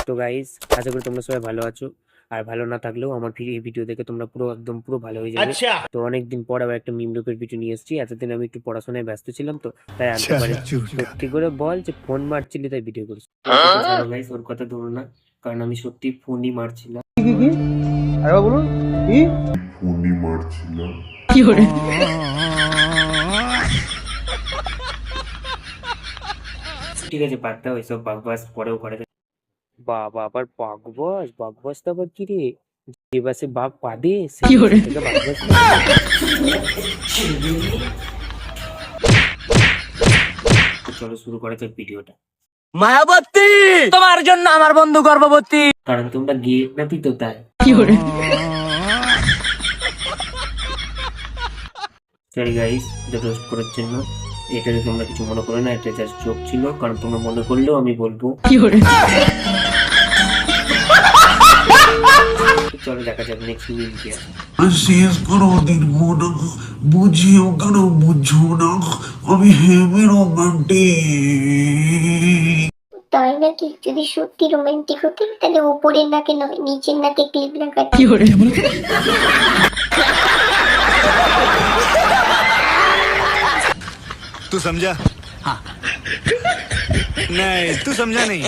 তো গাইস, আশা করি তোমরা সবাই ভালো আছো। আর ভালো না থাকলেও আমার এই ভিডিও দেখে তোমরা পুরো ভালো হয়ে যাবে। তো অনেকদিন পর আবার একটা মিম রূপের ভিডিও নিয়ে এসেছি। এতদিন আমি একটু পড়াশোনায় ব্যস্ত ছিলাম, তো তাই আনতে পারি। সত্যি করে বল যে ফোন মারছিলি তাই ভিডিও করিস। ছাড়ো গাইস, ওর কথা ধরো না, কারণ আমি সত্যি ফোনই মারছিলাম। আরেকবার বলুন কি? ঠিক আছে, বাদ দাও এসব বাকবাস, পরেও করা যাবে। বাবা, আবার বাকবাস? বাকবাস তো আবার কি রে? যে বাসে বাঘ পাদে সেই বাস থেকে বাকবাস? চলো শুরু করা যাক ভিডিওটা। মায়াবতী, তোমার জন্য আমার বন্ধু গর্ভবতী। কারণ তোমরা গিয়ে নাকি তো তাই। সরি গাইস, এটা রোস্ট করার জন্য। এটাতে তোমরা কিছু মনে করো না, এটা জাস্ট জোক ছিল। কারণ তোমরা মনে করলেও আমি বলবো। চলো দেখা যাক নেক্সট মিম কি আছে। শেষ করো দিন না, বুঝিও কেন বুঝো না, আমি হেভি রোমান্টিক। তাই নাকি? যদি সত্যি রোমান্টিক হতে তাহলে উপরের নাকে নয় নিচের নাকে ক্লিপ লাগাতে। तू समझा? हाँ नहीं, तू समझा नहीं।